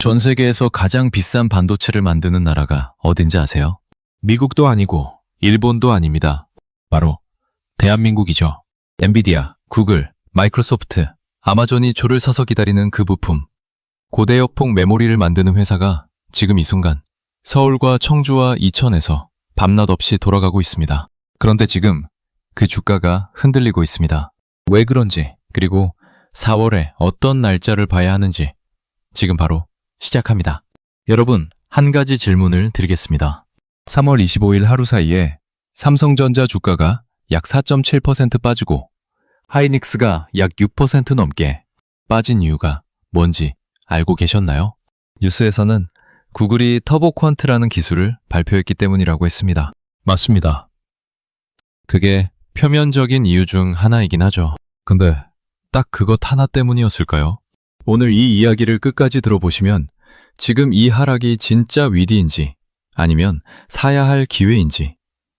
전 세계에서 가장 비싼 반도체를 만드는 나라가 어딘지 아세요? 미국도 아니고 일본도 아닙니다. 바로 대한민국이죠. 엔비디아, 구글, 마이크로소프트, 아마존이 줄을 서서 기다리는 그 부품. 고대역폭 메모리를 만드는 회사가 지금 이 순간 서울과 청주와 이천에서 밤낮 없이 돌아가고 있습니다. 그런데 지금 그 주가가 흔들리고 있습니다. 왜 그런지, 그리고 4월에 어떤 날짜를 봐야 하는지 지금 바로 시작합니다. 여러분, 한 가지 질문을 드리겠습니다. 3월 25일 하루 사이에 삼성전자 주가가 약 4.7% 빠지고 하이닉스가 약 6% 넘게 빠진 이유가 뭔지 알고 계셨나요? 뉴스에서는 구글이 터보 퀀트라는 기술을 발표했기 때문이라고 했습니다. 맞습니다. 그게 표면적인 이유 중 하나이긴 하죠. 근데 딱 그것 하나 때문이었을까요? 오늘 이 이야기를 끝까지 들어보시면 지금 이 하락이 진짜 위기인지 아니면 사야 할 기회인지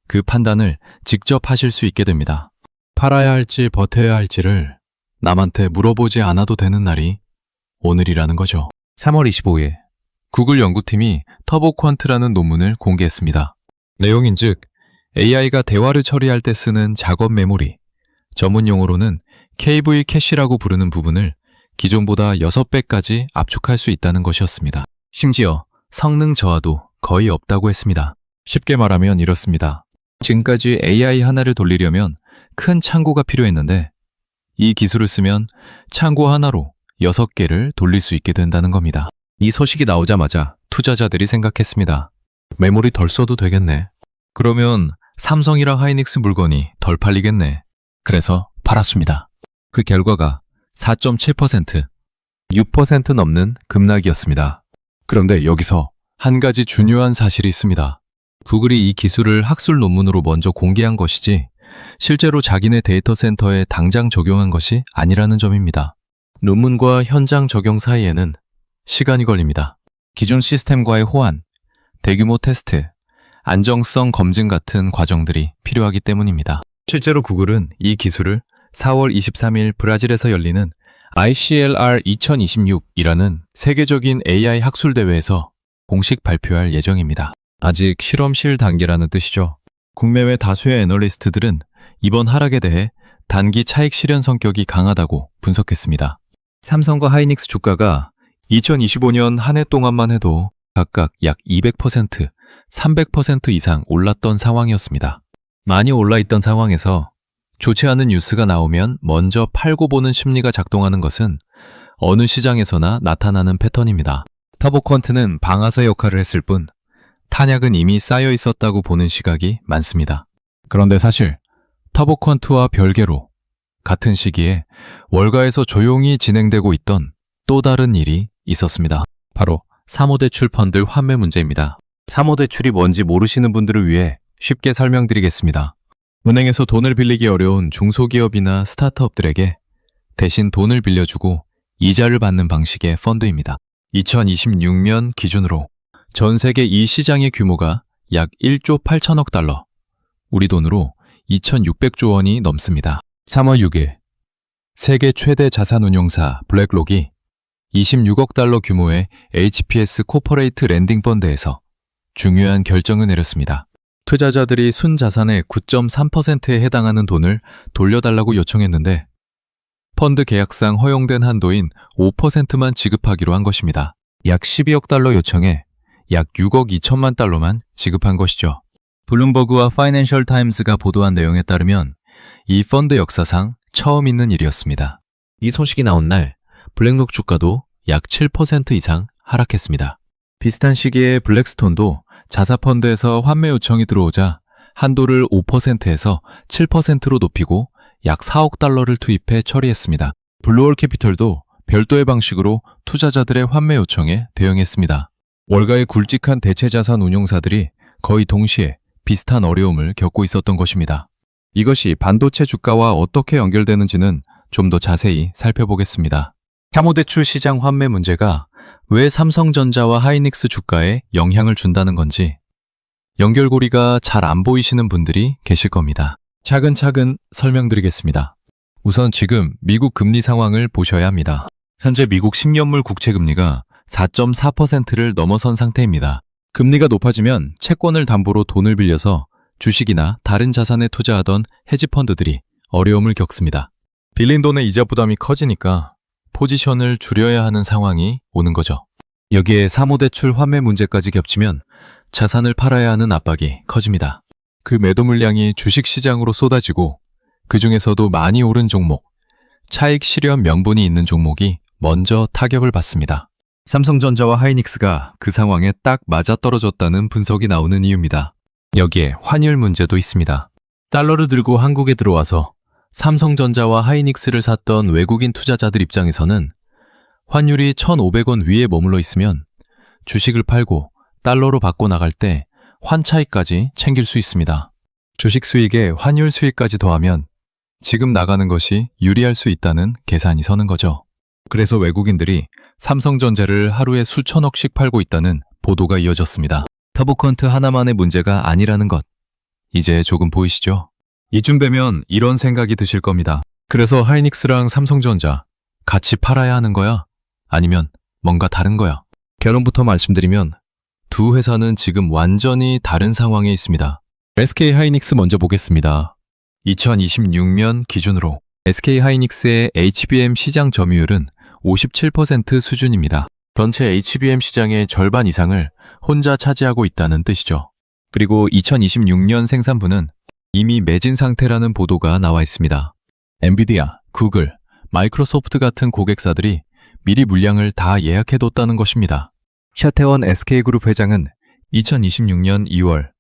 그 판단을 직접 하실 수 있게 됩니다. 팔아야 할지 버텨야 할지를 남한테 물어보지 않아도 되는 날이 오늘이라는 거죠. 3월 25일 구글 연구팀이 터보 퀀트라는 논문을 공개했습니다. 내용인즉 AI가 대화를 처리할 때 쓰는 작업 메모리, 전문 용어로는 KV 캐시라고 부르는 부분을 기존보다 6배까지 압축할 수 있다는 것이었습니다. 심지어 성능 저하도 거의 없다고 했습니다. 쉽게 말하면 이렇습니다. 지금까지 AI 하나를 돌리려면 큰 창고가 필요했는데 이 기술을 쓰면 창고 하나로 6개를 돌릴 수 있게 된다는 겁니다. 이 소식이 나오자마자 투자자들이 생각했습니다. 메모리 덜 써도 되겠네. 그러면 삼성이랑 하이닉스 물건이 덜 팔리겠네. 그래서 팔았습니다. 그 결과가 4.7%, 6% 넘는 급락이었습니다. 그런데 여기서 한 가지 중요한 사실이 있습니다. 구글이 이 기술을 학술 논문으로 먼저 공개한 것이지 실제로 자기네 데이터 센터에 당장 적용한 것이 아니라는 점입니다. 논문과 현장 적용 사이에는 시간이 걸립니다. 기존 시스템과의 호환, 대규모 테스트, 안정성 검증 같은 과정들이 필요하기 때문입니다. 실제로 구글은 이 기술을 4월 23일 브라질에서 열리는 ICLR 2026이라는 세계적인 AI 학술 대회에서 공식 발표할 예정입니다. 아직 실험실 단계라는 뜻이죠. 국내외 다수의 애널리스트들은 이번 하락에 대해 단기 차익 실현 성격이 강하다고 분석했습니다. 삼성과 하이닉스 주가가 2025년 한 해 동안만 해도 각각 약 200%, 300% 이상 올랐던 상황이었습니다. 많이 올라있던 상황에서 좋지 않은 뉴스가 나오면 먼저 팔고 보는 심리가 작동하는 것은 어느 시장에서나 나타나는 패턴입니다. 터보 퀀트는 방아쇠 역할을 했을 뿐 탄약은 이미 쌓여 있었다고 보는 시각이 많습니다. 그런데 사실 터보 퀀트와 별개로 같은 시기에 월가에서 조용히 진행되고 있던 또 다른 일이 있었습니다. 바로 사모대출 펀드 환매 문제입니다. 사모대출이 뭔지 모르시는 분들을 위해 쉽게 설명드리겠습니다. 은행에서 돈을 빌리기 어려운 중소기업이나 스타트업들에게 대신 돈을 빌려주고 이자를 받는 방식의 펀드입니다. 2026년 기준으로 전 세계 이 시장의 규모가 약 1조 8천억 달러, 우리 돈으로 2,600조 원이 넘습니다. 3월 6일 세계 최대 자산운용사 블랙록이 26억 달러 규모의 HPS 코퍼레이트 랜딩 펀드에서 중요한 결정을 내렸습니다. 투자자들이 순자산의 9.3%에 해당하는 돈을 돌려달라고 요청했는데 펀드 계약상 허용된 한도인 5%만 지급하기로 한 것입니다. 약 12억 달러 요청에 약 6억 2천만 달러만 지급한 것이죠. 블룸버그와 파이낸셜 타임스가 보도한 내용에 따르면 이 펀드 역사상 처음 있는 일이었습니다. 이 소식이 나온 날 블랙록 주가도 약 7% 이상 하락했습니다. 비슷한 시기에 블랙스톤도 자사펀드에서 환매 요청이 들어오자 한도를 5%에서 7%로 높이고 약 4억 달러를 투입해 처리했습니다. 블루월 캐피털도 별도의 방식으로 투자자들의 환매 요청에 대응했습니다. 월가의 굵직한 대체자산 운용사들이 거의 동시에 비슷한 어려움을 겪고 있었던 것입니다. 이것이 반도체 주가와 어떻게 연결되는지는 좀 더 자세히 살펴보겠습니다. 사모대출 시장 환매 문제가 왜 삼성전자와 하이닉스 주가에 영향을 준다는 건지 연결고리가 잘 안 보이시는 분들이 계실 겁니다. 차근차근 설명드리겠습니다. 우선 지금 미국 금리 상황을 보셔야 합니다. 현재 미국 10년물 국채 금리가 4.4%를 넘어선 상태입니다. 금리가 높아지면 채권을 담보로 돈을 빌려서 주식이나 다른 자산에 투자하던 헤지펀드들이 어려움을 겪습니다. 빌린 돈의 이자 부담이 커지니까 포지션을 줄여야 하는 상황이 오는 거죠. 여기에 사모대출 환매 문제까지 겹치면 자산을 팔아야 하는 압박이 커집니다. 그 매도 물량이 주식시장으로 쏟아지고 그 중에서도 많이 오른 종목, 차익 실현 명분이 있는 종목이 먼저 타격을 받습니다. 삼성전자와 하이닉스가 그 상황에 딱 맞아떨어졌다는 분석이 나오는 이유입니다. 여기에 환율 문제도 있습니다. 달러를 들고 한국에 들어와서 삼성전자와 하이닉스를 샀던 외국인 투자자들 입장에서는 환율이 1,500원 위에 머물러 있으면 주식을 팔고 달러로 바꿔 나갈 때 환차익까지 챙길 수 있습니다. 주식 수익에 환율 수익까지 더하면 지금 나가는 것이 유리할 수 있다는 계산이 서는 거죠. 그래서 외국인들이 삼성전자를 하루에 수천억씩 팔고 있다는 보도가 이어졌습니다. 터보컨트 하나만의 문제가 아니라는 것, 이제 조금 보이시죠? 이쯤 되면 이런 생각이 드실 겁니다. 그래서 하이닉스랑 삼성전자 같이 팔아야 하는 거야? 아니면 뭔가 다른 거야? 결론부터 말씀드리면 두 회사는 지금 완전히 다른 상황에 있습니다. SK 하이닉스 먼저 보겠습니다. 2026년 기준으로 SK 하이닉스의 HBM 시장 점유율은 57% 수준입니다. 전체 HBM 시장의 절반 이상을 혼자 차지하고 있다는 뜻이죠. 그리고 2026년 생산분은 이미 매진 상태라는 보도가 나와 있습니다. 엔비디아, 구글, 마이크로소프트 같은 고객사들이 미리 물량을 다 예약해뒀다는 것입니다. 샤태원 SK그룹 회장은 2026년 2월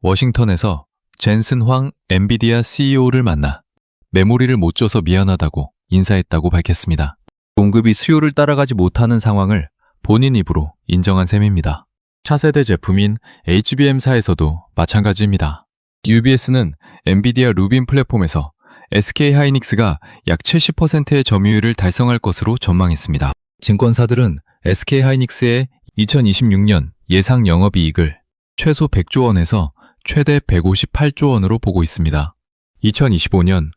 워싱턴에서 젠슨 황 엔비디아 CEO를 만나 메모리를 못 줘서 미안하다고 인사했다고 밝혔습니다. 공급이 수요를 따라가지 못하는 상황을 본인 입으로 인정한 셈입니다. 차세대 제품인 HBM사에서도 마찬가지입니다. UBS는 엔비디아 루빈 플랫폼에서 SK 하이닉스가 약 70%의 점유율을 달성할 것으로 전망했습니다. 증권사들은 SK 하이닉스의 2026년 예상 영업이익을 최소 100조 원에서 최대 158조 원으로 보고 있습니다. 2025년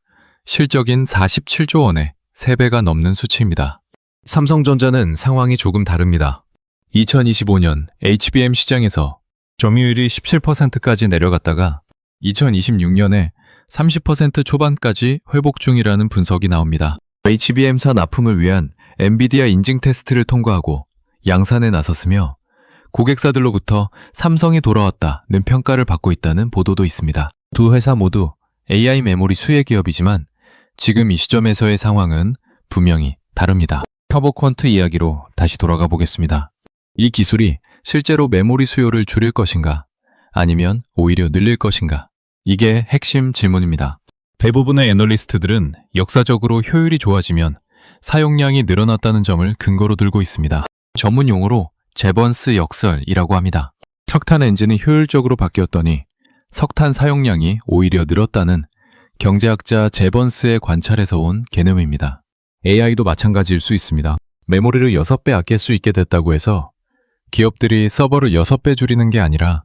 실적인 47조 원의 3배가 넘는 수치입니다. 삼성전자는 상황이 조금 다릅니다. 2025년 HBM 시장에서 점유율이 17%까지 내려갔다가 2026년에 30% 초반까지 회복 중이라는 분석이 나옵니다. HBM사 납품을 위한 엔비디아 인증 테스트를 통과하고 양산에 나섰으며 고객사들로부터 삼성이 돌아왔다는 평가를 받고 있다는 보도도 있습니다. 두 회사 모두 AI 메모리 수혜 기업이지만 지금 이 시점에서의 상황은 분명히 다릅니다. 터보퀀트 이야기로 다시 돌아가 보겠습니다. 이 기술이 실제로 메모리 수요를 줄일 것인가 아니면 오히려 늘릴 것인가, 이게 핵심 질문입니다. 대부분의 애널리스트들은 역사적으로 효율이 좋아지면 사용량이 늘어났다는 점을 근거로 들고 있습니다. 전문 용어로 제번스 역설이라고 합니다. 석탄 엔진이 효율적으로 바뀌었더니 석탄 사용량이 오히려 늘었다는 경제학자 제번스의 관찰에서 온 개념입니다. AI도 마찬가지일 수 있습니다. 메모리를 6배 아낄 수 있게 됐다고 해서 기업들이 서버를 6배 줄이는 게 아니라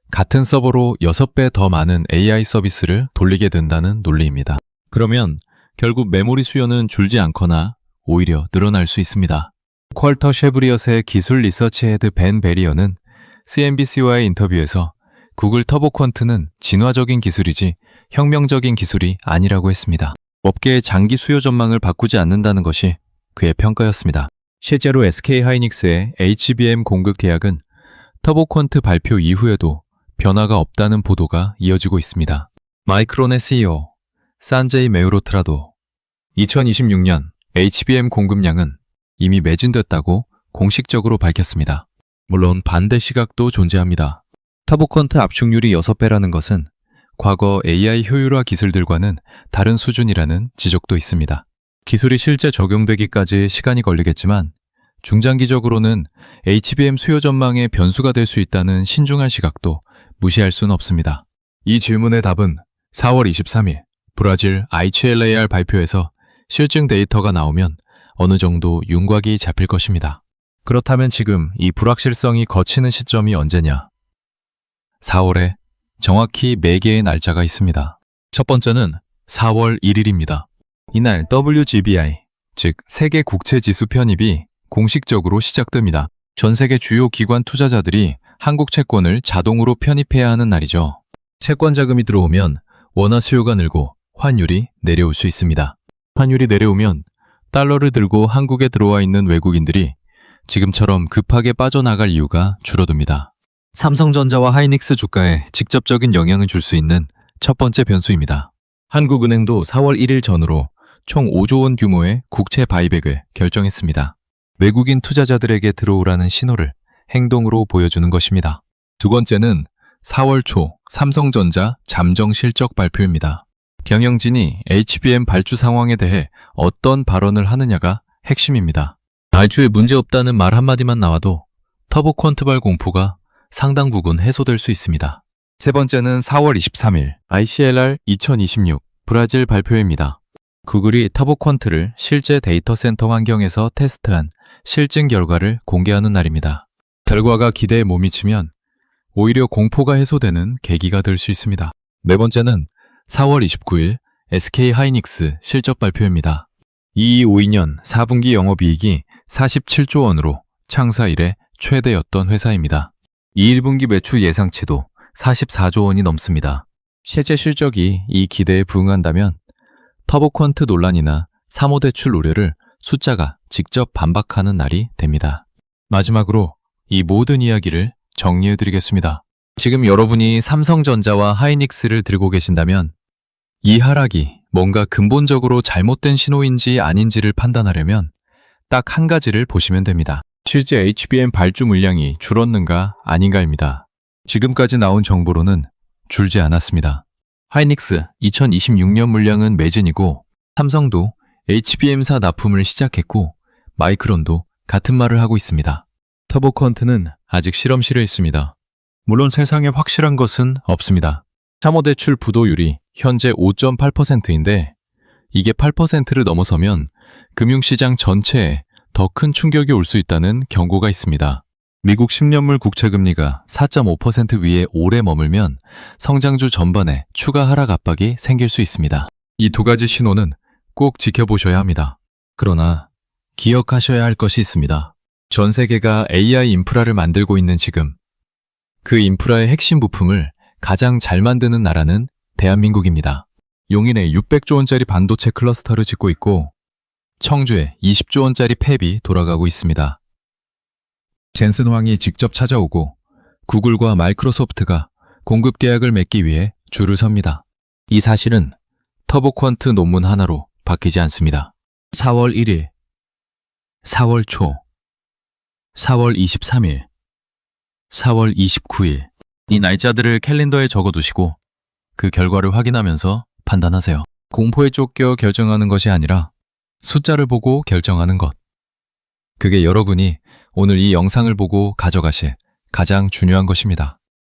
같은 서버로 6배 더 많은 AI 서비스를 돌리게 된다는 논리입니다. 그러면 결국 메모리 수요는 줄지 않거나 오히려 늘어날 수 있습니다. 퀄터 쉐브리엇의 기술 리서치 헤드 벤 베리어는 CNBC와의 인터뷰에서 구글 터보퀀트는 진화적인 기술이지 혁명적인 기술이 아니라고 했습니다. 업계의 장기 수요 전망을 바꾸지 않는다는 것이 그의 평가였습니다. 실제로 SK 하이닉스의 HBM 공급 계약은 터보퀀트 발표 이후에도 변화가 없다는 보도가 이어지고 있습니다. 마이크론의 CEO 산제이 메우로트라도 2026년 HBM 공급량은 이미 매진됐다고 공식적으로 밝혔습니다. 물론 반대 시각도 존재합니다. 터보퀀트 압축률이 6배라는 것은 과거 AI 효율화 기술들과는 다른 수준이라는 지적도 있습니다. 기술이 실제 적용되기까지 시간이 걸리겠지만 중장기적으로는 HBM 수요 전망의 변수가 될 수 있다는 신중한 시각도 무시할 수는 없습니다. 이 질문의 답은 4월 23일 브라질 IHLAR 발표에서 실증 데이터가 나오면 어느 정도 윤곽이 잡힐 것입니다. 그렇다면 지금 이 불확실성이 거치는 시점이 언제냐? 4월에 정확히 4개의 날짜가 있습니다. 첫 번째는 4월 1일입니다. 이날 WGBI, 즉 세계 국채지수 편입이 공식적으로 시작됩니다. 전 세계 주요 기관 투자자들이 한국 채권을 자동으로 편입해야 하는 날이죠. 채권 자금이 들어오면 원화 수요가 늘고 환율이 내려올 수 있습니다. 환율이 내려오면 달러를 들고 한국에 들어와 있는 외국인들이 지금처럼 급하게 빠져나갈 이유가 줄어듭니다. 삼성전자와 하이닉스 주가에 직접적인 영향을 줄 수 있는 첫 번째 변수입니다. 한국은행도 4월 1일 전후로 총 5조 원 규모의 국채 바이백을 결정했습니다. 외국인 투자자들에게 들어오라는 신호를 행동으로 보여주는 것입니다. 두 번째는 4월 초 삼성전자 잠정 실적 발표입니다. 경영진이 HBM 발주 상황에 대해 어떤 발언을 하느냐가 핵심입니다. 발주에 문제없다는 말 한마디만 나와도 터보 퀀트발 공포가 상당 부분 해소될 수 있습니다. 세 번째는 4월 23일 ICLR 2026 브라질 발표입니다. 구글이 터보 퀀트를 실제 데이터 센터 환경에서 테스트한 실증 결과를 공개하는 날입니다. 결과가 기대에 못 미치면 오히려 공포가 해소되는 계기가 될 수 있습니다. 네 번째는 4월 29일 SK 하이닉스 실적 발표입니다. 2252년 4분기 영업이익이 47조 원으로 창사 이래 최대였던 회사입니다. 21분기 매출 예상치도 44조 원이 넘습니다. 실제 실적이 이 기대에 부응한다면 터보 퀀트 논란이나 사모대출 우려를 숫자가 직접 반박하는 날이 됩니다. 마지막으로 이 모든 이야기를 정리해드리겠습니다. 지금 여러분이 삼성전자와 하이닉스를 들고 계신다면 이 하락이 뭔가 근본적으로 잘못된 신호인지 아닌지를 판단하려면 딱 한 가지를 보시면 됩니다. 실제 HBM 발주 물량이 줄었는가 아닌가입니다. 지금까지 나온 정보로는 줄지 않았습니다. 하이닉스 2026년 물량은 매진이고 삼성도 HBM사 납품을 시작했고 마이크론도 같은 말을 하고 있습니다. 터보 퀀트는 아직 실험실에 있습니다. 물론 세상에 확실한 것은 없습니다. 사모대출 부도율이 현재 5.8%인데 이게 8%를 넘어서면 금융시장 전체에 더 큰 충격이 올 수 있다는 경고가 있습니다. 미국 10년물 국채금리가 4.5% 위에 오래 머물면 성장주 전반에 추가 하락 압박이 생길 수 있습니다. 이 두 가지 신호는 꼭 지켜보셔야 합니다. 그러나 기억하셔야 할 것이 있습니다. 전 세계가 AI 인프라를 만들고 있는 지금 그 인프라의 핵심 부품을 가장 잘 만드는 나라는 대한민국입니다. 용인에 600조 원짜리 반도체 클러스터를 짓고 있고 청주에 20조 원짜리 팹이 돌아가고 있습니다. 젠슨 황이 직접 찾아오고 구글과 마이크로소프트가 공급 계약을 맺기 위해 줄을 섭니다. 이 사실은 터보 퀀트 논문 하나로 바뀌지 않습니다. 4월 1일, 4월 초, 4월 23일, 4월 29일 이 날짜들을 캘린더에 적어두시고 그 결과를 확인하면서 판단하세요. 공포에 쫓겨 결정하는 것이 아니라 숫자를 보고 결정하는 것. 그게 여러분이 오늘 이 영상을 보고 가져가실 가장 중요한 것입니다.